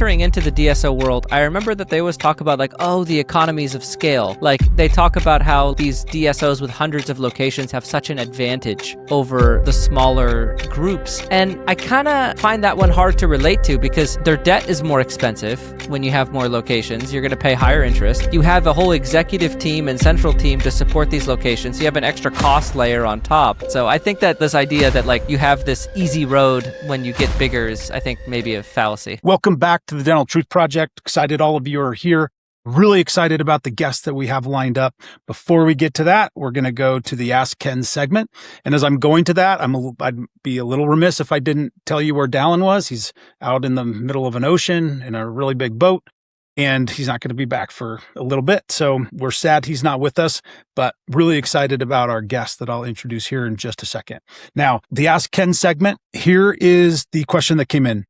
entering into the DSO world, I remember that they always talk about like, oh, the economies of scale. Like they talk about how these DSOs with hundreds of locations have such an advantage over the smaller groups. And I kind of find that one hard to relate to because their debt is more expensive when you have more locations. You're going to pay higher interest. You have a whole executive team and central team to support these locations. You have an extra cost layer on top. So I think that this idea that like you have this easy road when you get bigger is, I think, maybe a fallacy. Welcome back to the Dental Truth Project. Excited all of you are here. Really excited about the guests that we have lined up. Before we get to that, we're going to go to the Ask Ken segment. And as I'm going to that, I'd be a little remiss if I didn't tell you where Dallin was. He's out in the middle of an ocean in a really big boat, and he's not going to be back for a little bit. So we're sad he's not with us, but really excited about our guest that I'll introduce here in just a second. Now, the Ask Ken segment, here is the question that came in.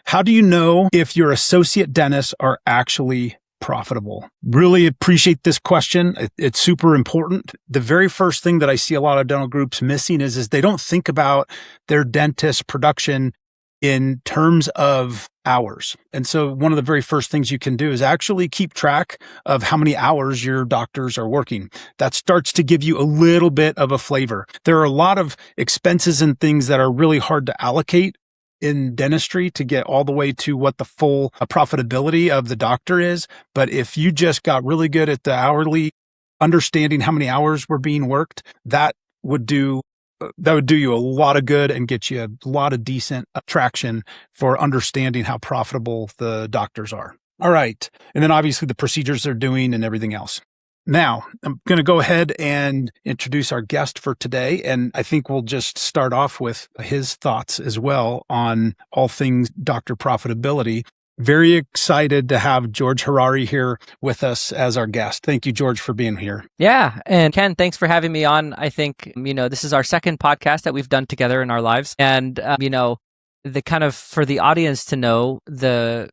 How do you know if your associate dentists are actually profitable? Really appreciate this question. It's super important. The very first thing that I see a lot of dental groups missing is they don't think about their dentist production in terms of hours. And so one of the very first things you can do is actually keep track of how many hours your doctors are working. That starts to give you a little bit of a flavor. There are a lot of expenses and things that are really hard to allocate in dentistry to get all the way to what the full profitability of the doctor is. But if you just got really good at the hourly, understanding how many hours were being worked, that would do you a lot of good and get you a lot of decent traction for understanding how profitable the doctors are. All right. And then obviously the procedures they're doing and everything else. Now, I'm going to go ahead and introduce our guest for today, and I think we'll just start off with his thoughts as well on all things doctor profitability. Very excited to have George Hariri here with us as our guest. Thank you, George, for being here. Yeah. And Ken, thanks for having me on. I think, this is our second podcast that we've done together in our lives. And, the kind of for the audience to know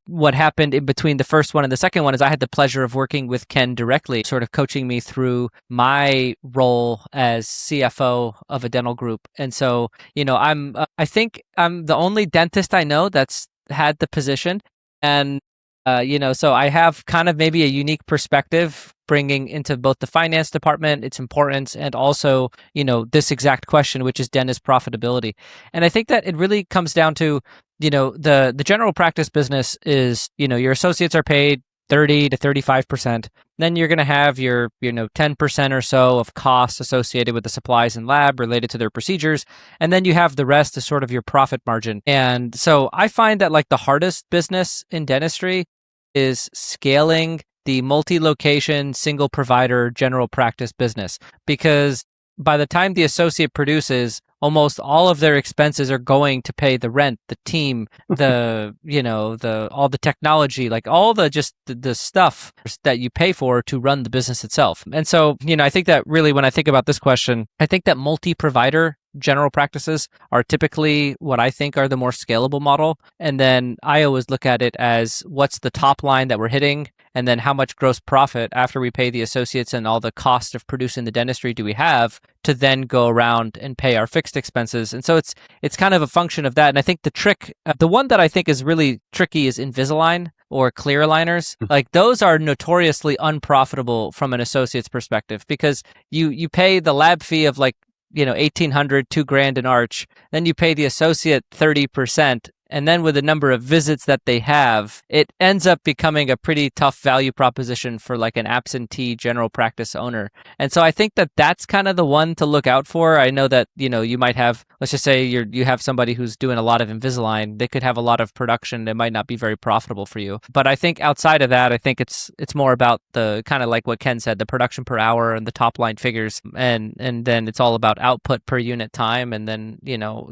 what happened in between the first one and the second one is I had the pleasure of working with Ken directly, sort of coaching me through my role as CFO of a dental group. And so, I think I'm the only dentist I know that's had the position. And, so I have kind of maybe a unique perspective bringing into both the finance department, its importance, and also, this exact question, which is dentist profitability. And I think that it really comes down to, the general practice business is, your associates are paid 30 to 35%. Then you're going to have your, 10% or so of costs associated with the supplies and lab related to their procedures. And then you have the rest as sort of your profit margin. And so I find that like the hardest business in dentistry is scaling the multi-location, single provider general practice business, because by the time the associate produces, almost all of their expenses are going to pay the rent, the team, all the technology, like all the stuff that you pay for to run the business itself. And so, I think that really when I think about this question, I think that multi-provider general practices are typically what I think are the more scalable model. And then I always look at it as what's the top line that we're hitting, and then how much gross profit after we pay the associates and all the cost of producing the dentistry do we have to then go around and pay our fixed expenses. And so it's kind of a function of that. And I think the trick, the one that I think is really tricky is Invisalign or clear aligners. Like those are notoriously unprofitable from an associate's perspective because you pay the lab fee of like, $1,800, $2,000 an arch. Then you pay the associate 30%. And then with the number of visits that they have, it ends up becoming a pretty tough value proposition for like an absentee general practice owner. And so I think that that's kind of the one to look out for. I know that, you might have, let's just say you have somebody who's doing a lot of Invisalign. They could have a lot of production. It might not be very profitable for you. But I think outside of that, I think it's more about the kind of like what Ken said, the production per hour and the top line figures. And then it's all about output per unit time and then,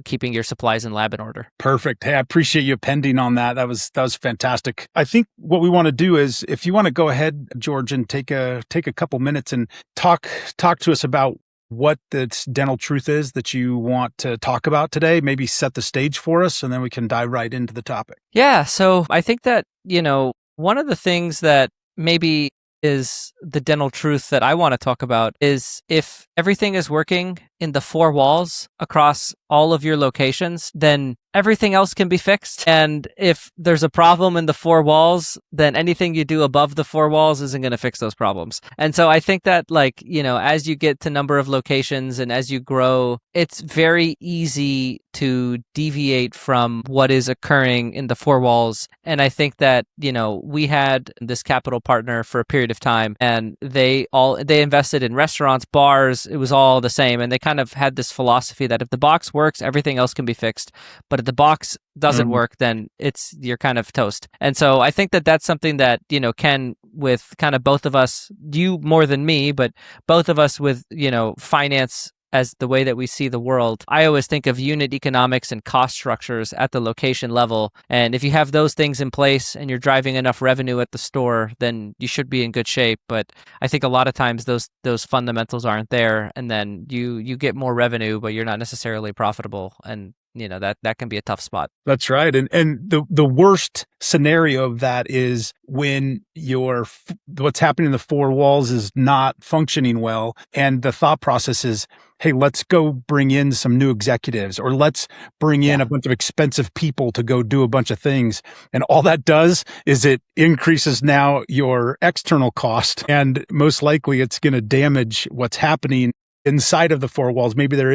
keeping your supplies and lab in order. Perfect. Hey, I appreciate you pending on that. That was fantastic. I think what we want to do is, if you want to go ahead, George, and take a couple minutes and talk to us about what this dental truth is that you want to talk about today, maybe set the stage for us, and then we can dive right into the topic. Yeah. So I think that, one of the things that maybe is the dental truth that I want to talk about is if everything is working in the four walls across all of your locations, then everything else can be fixed. And if there's a problem in the four walls, then anything you do above the four walls isn't going to fix those problems. And so I think that, like, as you get to number of locations and as you grow, it's very easy to deviate from what is occurring in the four walls. And I think that, we had this capital partner for a period of time, and they invested in restaurants, bars. It was all the same. And they kind of had this philosophy that if the box works, everything else can be fixed. But if the box doesn't work, then you're kind of toast. And so I think that that's something that, Ken, with kind of both of us, you more than me, but both of us with, finance as the way that we see the world, I always think of unit economics and cost structures at the location level. And if you have those things in place and you're driving enough revenue at the store, then you should be in good shape. But I think a lot of times those fundamentals aren't there, and then you get more revenue, but you're not necessarily profitable. And that can be a tough spot. That's right. And the worst scenario of that is when what's happening in the four walls is not functioning well. And the thought process is, hey, let's go bring in some new executives, or let's bring in a bunch of expensive people to go do a bunch of things. And all that does is it increases now your external cost. And most likely it's going to damage what's happening inside of the four walls. Maybe there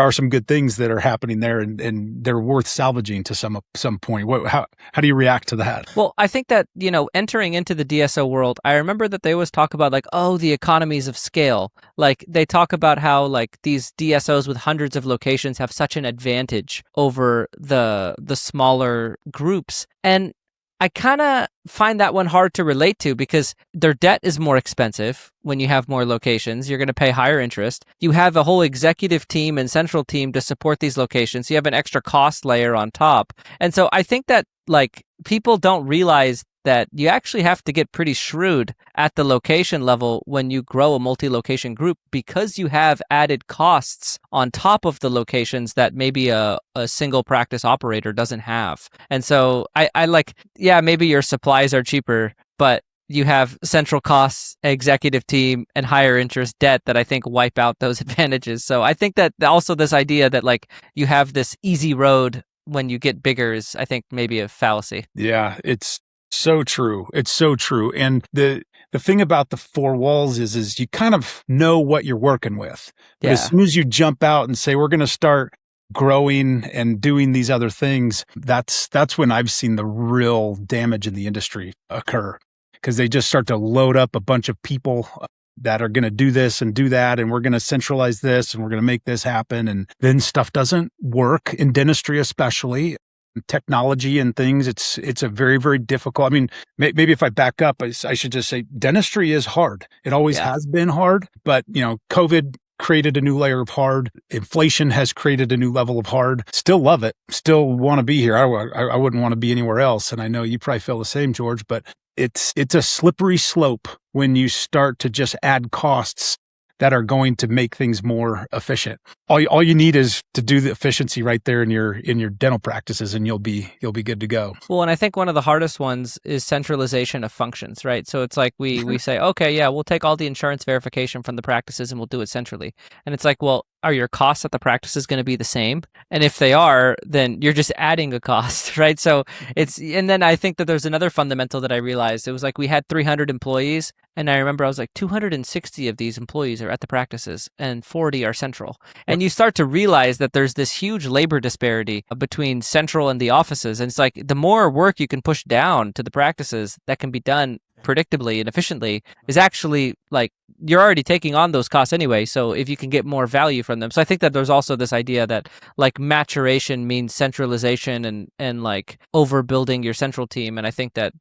are some good things that are happening there, and they're worth salvaging to some point. How do you react to that? Well, I think that, entering into the DSO world, I remember that they always talk about, like, the economies of scale. Like, they talk about how, like, these DSOs with hundreds of locations have such an advantage over the smaller groups. And I kind of find that one hard to relate to, because their debt is more expensive when you have more locations. You're going to pay higher interest. You have a whole executive team and central team to support these locations. You have an extra cost layer on top. And so I think that, like, people don't realize that you actually have to get pretty shrewd at the location level when you grow a multi-location group, because you have added costs on top of the locations that maybe a single practice operator doesn't have. And so I like, maybe your supplies are cheaper, but you have central costs, executive team, and higher interest debt that I think wipe out those advantages. So I think that also this idea that, like, you have this easy road when you get bigger is, I think, maybe a fallacy. Yeah, it's so true. It's so true. And the thing about the four walls is you kind of know what you're working with. But as soon as you jump out and say, we're going to start growing and doing these other things, that's when I've seen the real damage in the industry occur, because they just start to load up a bunch of people that are going to do this and do that, and we're going to centralize this, and we're going to make this happen. And then stuff doesn't work in dentistry, especially technology and things. It's a very, very difficult. I mean, maybe if I back up, I should just say dentistry is hard. It always has been hard, but COVID created a new layer of hard. Inflation has created a new level of hard. Still love it. Still want to be here. I wouldn't want to be anywhere else. And I know you probably feel the same, George, but it's a slippery slope when you start to just add costs that are going to make things more efficient. All you need is to do the efficiency right there in your dental practices, and you'll be good to go. Well, and I think one of the hardest ones is centralization of functions, right? So it's like we say, okay, we'll take all the insurance verification from the practices and we'll do it centrally. And it's like, well, are your costs at the practices going to be the same? And if they are, then you're just adding a cost, right? So and then I think that there's another fundamental that I realized. It was like we had 300 employees, and I remember I was like, 260 of these employees are at the practices and 40 are central. And you start to realize that there's this huge labor disparity between central and the offices. And it's like, the more work you can push down to the practices that can be done predictably and efficiently is actually, like, you're already taking on those costs anyway. So if you can get more value from them. So I think that there's also this idea that, like, maturation means centralization and like overbuilding your central team. And I think that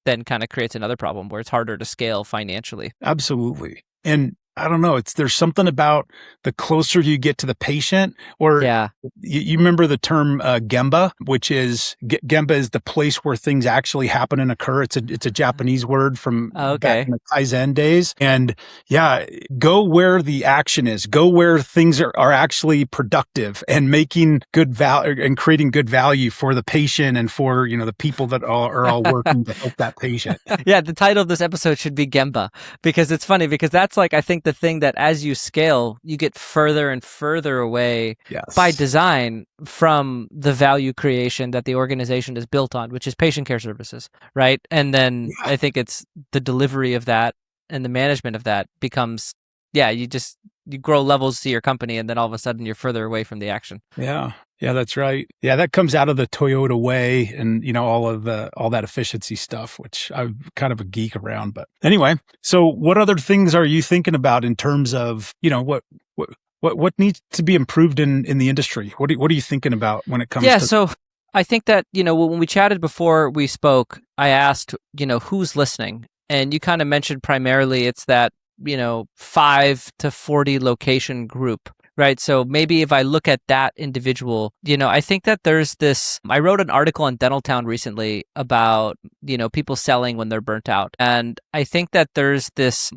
then kind of creates another problem where it's harder to scale financially. Absolutely. And I don't know, there's something about the closer you get to the patient, or you remember the term Gemba, which is Gemba is the place where things actually happen and occur. It's a Japanese word from back in the Kaizen days. And go where the action is, go where things are actually productive and making good value and creating good value for the patient and for, the people that are all working to help that patient. Yeah, the title of this episode should be Gemba, because it's funny, because that's, like, I think the thing that as you scale, you get further and further away by design from the value creation that the organization is built on, which is patient care services, right? And then I think it's the delivery of that and the management of that becomes, you grow levels to your company, and then all of a sudden you're further away from the action. Yeah. Yeah, that's right. Yeah, that comes out of the Toyota way and, all that efficiency stuff, which I'm kind of a geek around. But anyway, so what other things are you thinking about in terms of, what needs to be improved in the industry? What are you thinking about when it comes to? So I think that, when we chatted before we spoke, I asked, who's listening? And you kind of mentioned primarily it's that, 5 to 40 location group. Right. So maybe if I look at that individual, I think that there's I wrote an article on Dental Town recently about, people selling when they're burnt out. And I think that there's this,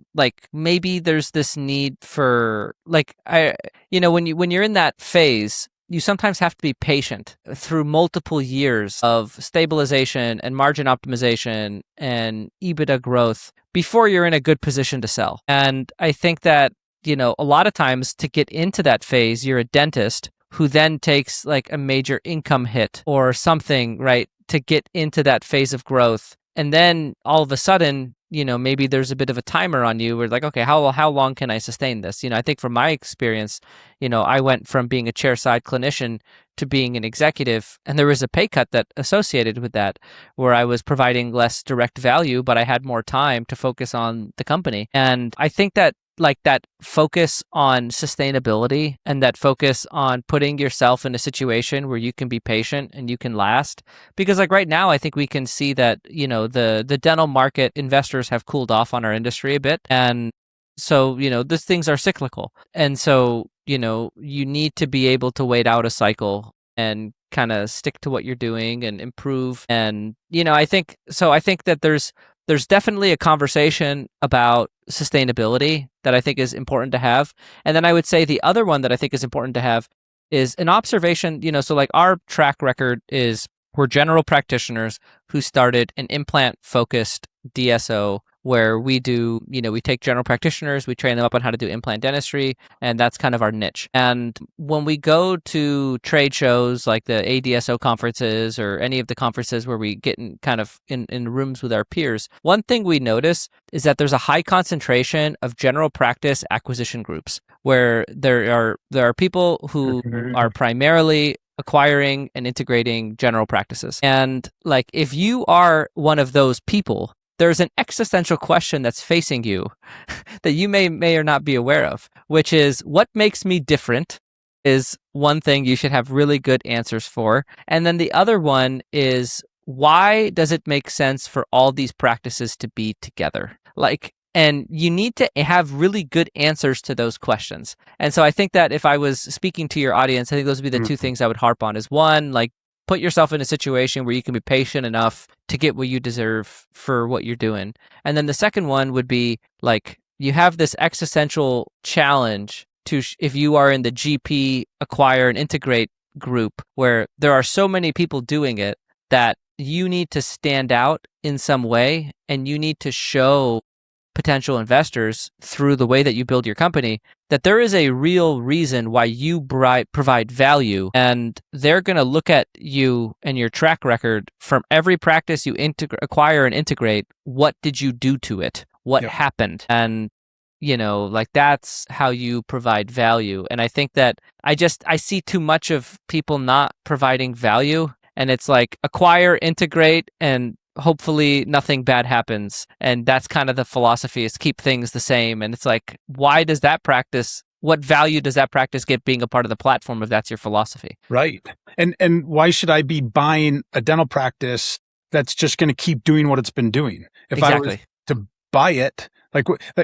maybe there's this need for, when you're in that phase, you sometimes have to be patient through multiple years of stabilization and margin optimization and EBITDA growth before you're in a good position to sell. And I think that, a lot of times to get into that phase, you're a dentist who then takes like a major income hit or something, right, to get into that phase of growth. And then all of a sudden, maybe there's a bit of a timer on you where like, okay, how long can I sustain this? I think from my experience, I went from being a chairside clinician to being an executive, and there was a pay cut that associated with that where I was providing less direct value, but I had more time to focus on the company. And I think that that focus on sustainability and that focus on putting yourself in a situation where you can be patient and you can last. Because right now, I think we can see that, the dental market investors have cooled off on our industry a bit. And so, these things are cyclical. And so, you need to be able to wait out a cycle and kind of stick to what you're doing and improve. And, I think that there's definitely a conversation about sustainability that I think is important to have. And then I would say the other one that I think is important to have is an observation, so our track record is we're general practitioners who started an implant-focused DSO where we do, we take general practitioners, we train them up on how to do implant dentistry, and that's kind of our niche. And when we go to trade shows like the ADSO conferences or any of the conferences where we get in rooms with our peers, one thing we notice is that there's a high concentration of general practice acquisition groups where there are people who are primarily acquiring and integrating general practices. And if you are one of those people, there's an existential question that's facing you that you may or not be aware of, which is what makes me different is one thing you should have really good answers for. And then the other one is why does it make sense for all these practices to be together? And you need to have really good answers to those questions. And so I think that if I was speaking to your audience, I think those would be the two things I would harp on is one, put yourself in a situation where you can be patient enough to get what you deserve for what you're doing. And then the second one would be you have this existential challenge to if you are in the GP acquire and integrate group where there are so many people doing it that you need to stand out in some way and you need to show potential investors through the way that you build your company that there is a real reason why you provide value, and they're going to look at you and your track record from every practice you acquire and integrate. What did you do to it? What happened? And that's how you provide value. And I think that I see too much of people not providing value, and it's acquire, integrate, and hopefully nothing bad happens. And that's kind of the philosophy is keep things the same. And it's why does that practice, what value does that practice get being a part of the platform if that's your philosophy? Right. And why should I be buying a dental practice that's just going to keep doing what it's been doing? If I was to buy it,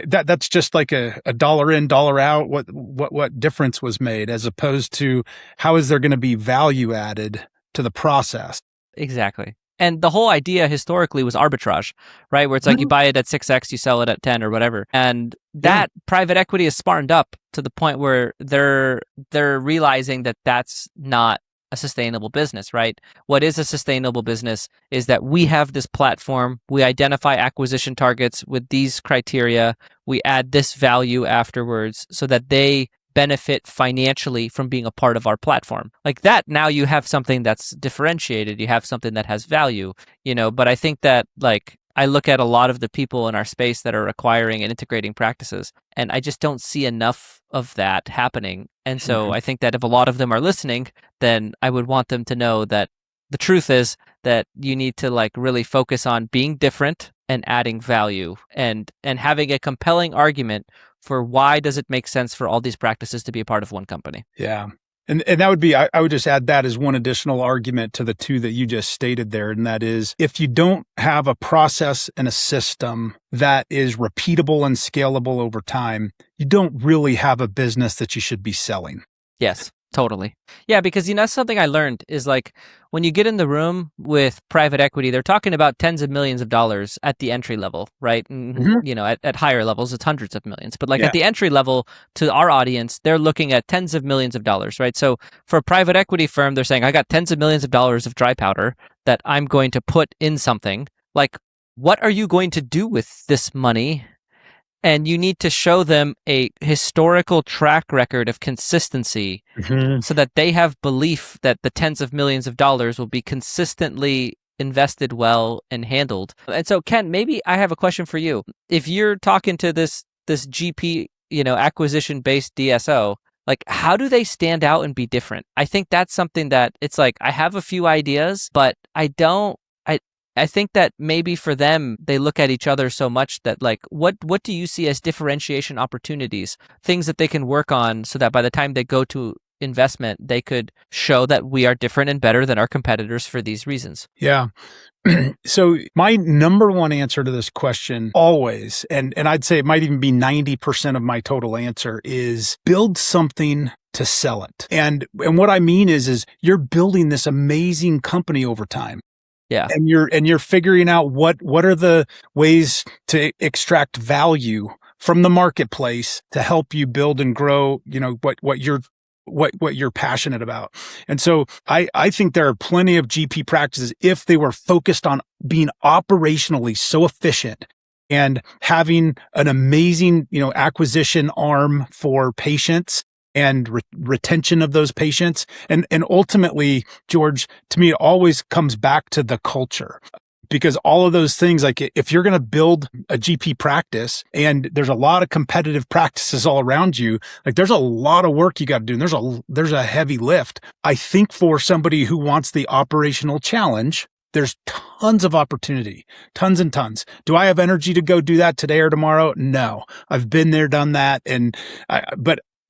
that's just a dollar in, dollar out, what difference was made as opposed to how is there going to be value added to the process? Exactly. And the whole idea historically was arbitrage, right? Where it's you buy it at 6x, you sell it at 10 or whatever. And that private equity is smartened up to the point where they're realizing that that's not a sustainable business, right? What is a sustainable business is that we have this platform, we identify acquisition targets with these criteria, we add this value afterwards so that they benefit financially from being a part of our platform. Like that, now you have something that's differentiated, you have something that has value, but I think that like I look at a lot of the people in our space that are acquiring and integrating practices, and I just don't see enough of that happening. And so I think that if a lot of them are listening, then I would want them to know that the truth is that you need to like really focus on being different and adding value and having a compelling argument for why does it make sense for all these practices to be a part of one company. Yeah. And that would be, I would just add that as one additional argument to the two that you just stated there. And that is, if you don't have a process and a system that is repeatable and scalable over time, you don't really have a business that you should be selling. Yes, totally. Yeah, because that's something I learned is like when you get in the room with private equity, they're talking about tens of millions of dollars at the entry level, right? And, at higher levels, it's hundreds of millions. But like at the entry level to our audience, they're looking at tens of millions of dollars, right? So for a private equity firm, they're saying, I got tens of millions of dollars of dry powder that I'm going to put in something. Like, what are you going to do with this money? And you need to show them a historical track record of consistency so that they have belief that the tens of millions of dollars will be consistently invested well and handled. And so, Ken, maybe I have a question for you. If you're talking to this GP, acquisition-based DSO, like how do they stand out and be different? I think that's something that it's like I have a few ideas, but I think that maybe for them, they look at each other so much that like, what do you see as differentiation opportunities, things that they can work on so that by the time they go to investment, they could show that we are different and better than our competitors for these reasons? Yeah. So my number one answer to this question always, and I'd say it might even be 90% of my total answer, is build something to sell it. And what I mean is you're building this amazing company over time. Yeah. And you're figuring out what are the ways to extract value from the marketplace to help you build and grow, what you're passionate about. And so I think there are plenty of GP practices, if they were focused on being operationally so efficient and having an amazing, acquisition arm for patients and retention of those patients. And ultimately, George, to me, it always comes back to the culture. Because all of those things, like if you're going to build a GP practice and there's a lot of competitive practices all around you, like there's a lot of work you got to do. And there's a heavy lift. I think for somebody who wants the operational challenge, there's tons of opportunity, tons and tons. Do I have energy to go do that today or tomorrow? No, I've been there, done that.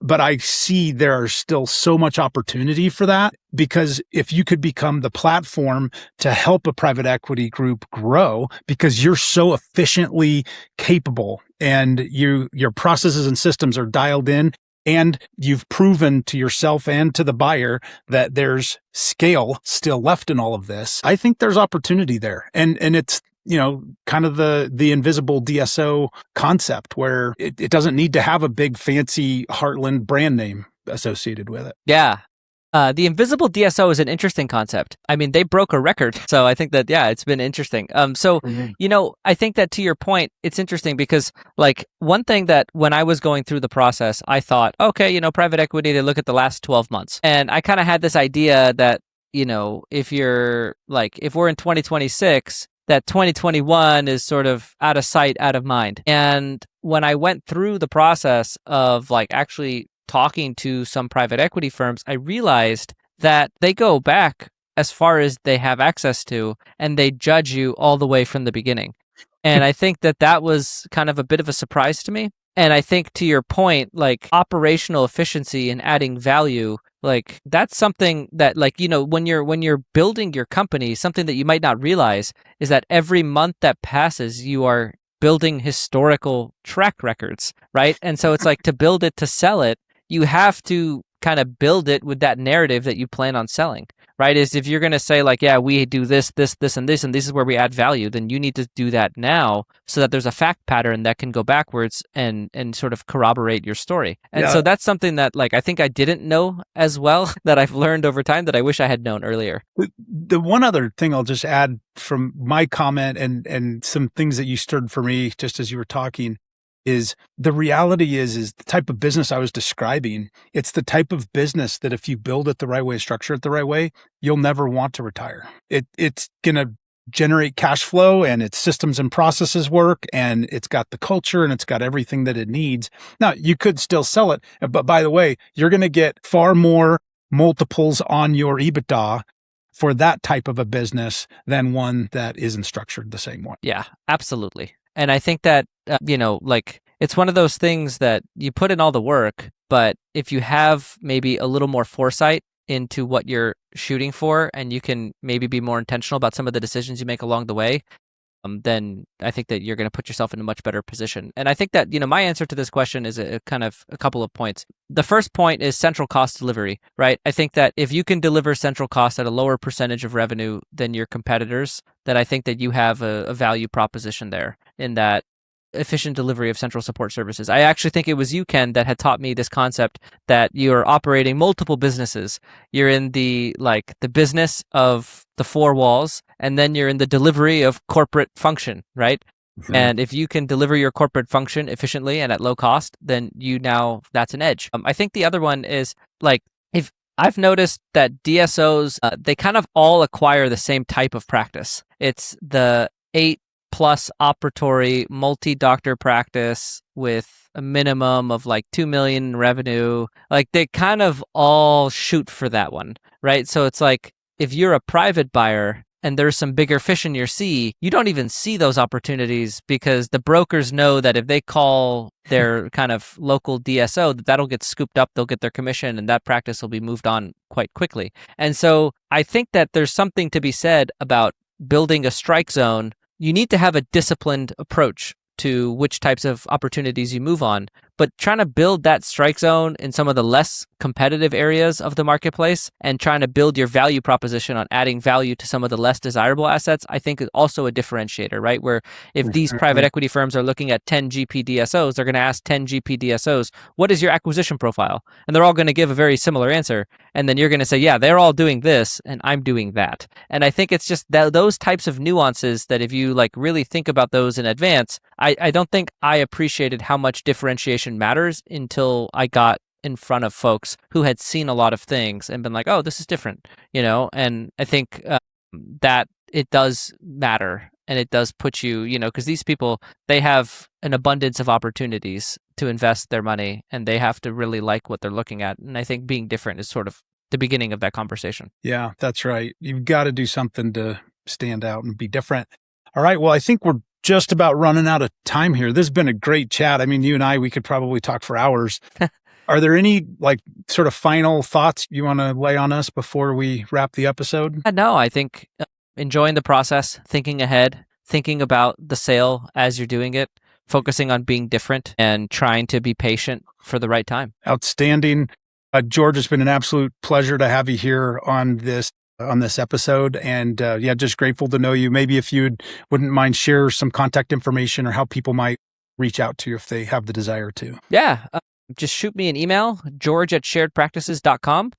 But I see there are still so much opportunity for that, because if you could become the platform to help a private equity group grow because you're so efficiently capable and your processes and systems are dialed in and you've proven to yourself and to the buyer that there's scale still left in all of this, I think there's opportunity there. And it's, kind of the invisible DSO concept where it doesn't need to have a big fancy Heartland brand name associated with it. Yeah. The invisible DSO is an interesting concept. I mean, they broke a record. So I think that, it's been interesting. I think that to your point, it's interesting because like one thing that when I was going through the process, I thought, okay, private equity, they look at the last 12 months. And I kind of had this idea that, if we're in 2026, that 2021 is sort of out of sight, out of mind. And when I went through the process of like actually talking to some private equity firms, I realized that they go back as far as they have access to, and they judge you all the way from the beginning. And I think that was kind of a bit of a surprise to me. And I think to your point, like operational efficiency and adding value, like that's something that like, when you're building your company, something that you might not realize is that every month that passes, you are building historical track records, right? And so it's like to build it, to sell it, you have to kind of build it with that narrative that you plan on selling, right? Is if you're going to say like, yeah, we do this, this, this, and this is where we add value, then you need to do that now so that there's a fact pattern that can go backwards and sort of corroborate your story. And so that's something that like I think I didn't know as well that I've learned over time that I wish I had known earlier. The one other thing I'll just add from my comment and some things that you stirred for me just as you were talking is the reality is the type of business I was describing. It's the type of business that if you build it the right way, structure it the right way, you'll never want to retire. It's going to generate cash flow and its systems and processes work and it's got the culture and it's got everything that it needs. Now, you could still sell it, but by the way, you're going to get far more multiples on your EBITDA for that type of a business than one that isn't structured the same way. Yeah, absolutely. And I think that, like it's one of those things that you put in all the work, but if you have maybe a little more foresight into what you're shooting for and you can maybe be more intentional about some of the decisions you make along the way, then I think that you're going to put yourself in a much better position. And I think that, my answer to this question is a couple of points. The first point is central cost delivery, right? I think that if you can deliver central cost at a lower percentage of revenue than your competitors, then I think that you have a value proposition there in that efficient delivery of central support services. I actually think it was you, Ken, that had taught me this concept that you're operating multiple businesses. You're in the business of the four walls, and then you're in the delivery of corporate function, right? Mm-hmm. And if you can deliver your corporate function efficiently and at low cost, then that's an edge. I think the other one is if I've noticed that DSOs, they kind of all acquire the same type of practice. It's the 8+ operatory multi-doctor practice with a minimum of 2 million in revenue. They kind of all shoot for that one, right? So it's if you're a private buyer and there's some bigger fish in your sea, you don't even see those opportunities because the brokers know that if they call their kind of local DSO, that'll get scooped up, they'll get their commission, and that practice will be moved on quite quickly. And so I think that there's something to be said about building a strike zone. You need to have a disciplined approach to which types of opportunities you move on, but trying to build that strike zone in some of the less competitive areas of the marketplace and trying to build your value proposition on adding value to some of the less desirable assets, I think is also a differentiator, right? Where if these private equity firms are looking at 10 GP DSOs, they're going to ask 10 GP DSOs, what is your acquisition profile? And they're all going to give a very similar answer. And then you're going to say, yeah, they're all doing this and I'm doing that. And I think it's just those types of nuances that if you really think about those in advance, I don't think I appreciated how much differentiation matters until I got in front of folks who had seen a lot of things and been like, oh, this is different, and I think that it does matter and it does put you, because these people, they have an abundance of opportunities to invest their money and they have to really like what they're looking at. And I think being different is sort of the beginning of that conversation. Yeah, that's right. You've got to do something to stand out and be different. All right. Well, I think we're just about running out of time here. This has been a great chat. I mean, you and I, we could probably talk for hours. Are there any sort of final thoughts you want to lay on us before we wrap the episode? No, I think enjoying the process, thinking ahead, thinking about the sale as you're doing it, focusing on being different and trying to be patient for the right time. Outstanding. George, it's been an absolute pleasure to have you here on this episode. And just grateful to know you. Maybe if you wouldn't mind share some contact information or how people might reach out to you if they have the desire to. Yeah. Just shoot me an email, george@sharedpractices.com.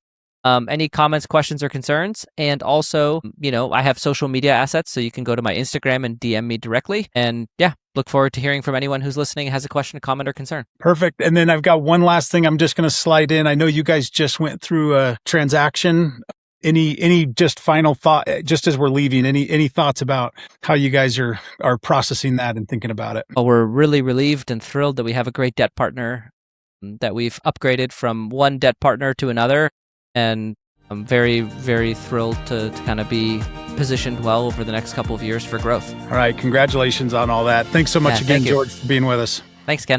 Any comments, questions, or concerns. And also, I have social media assets, so you can go to my Instagram and DM me directly. And look forward to hearing from anyone who's listening and has a question, a comment, or concern. Perfect. And then I've got one last thing I'm just going to slide in. I know you guys just went through a transaction. Any just final thought, just as we're leaving, any thoughts about how you guys are processing that and thinking about it? Well, we're really relieved and thrilled that we have a great debt partner that we've upgraded from one debt partner to another. And I'm very, very thrilled to kind of be positioned well over the next couple of years for growth. All right. Congratulations on all that. Thanks so much again, George, for being with us. Thanks, Ken.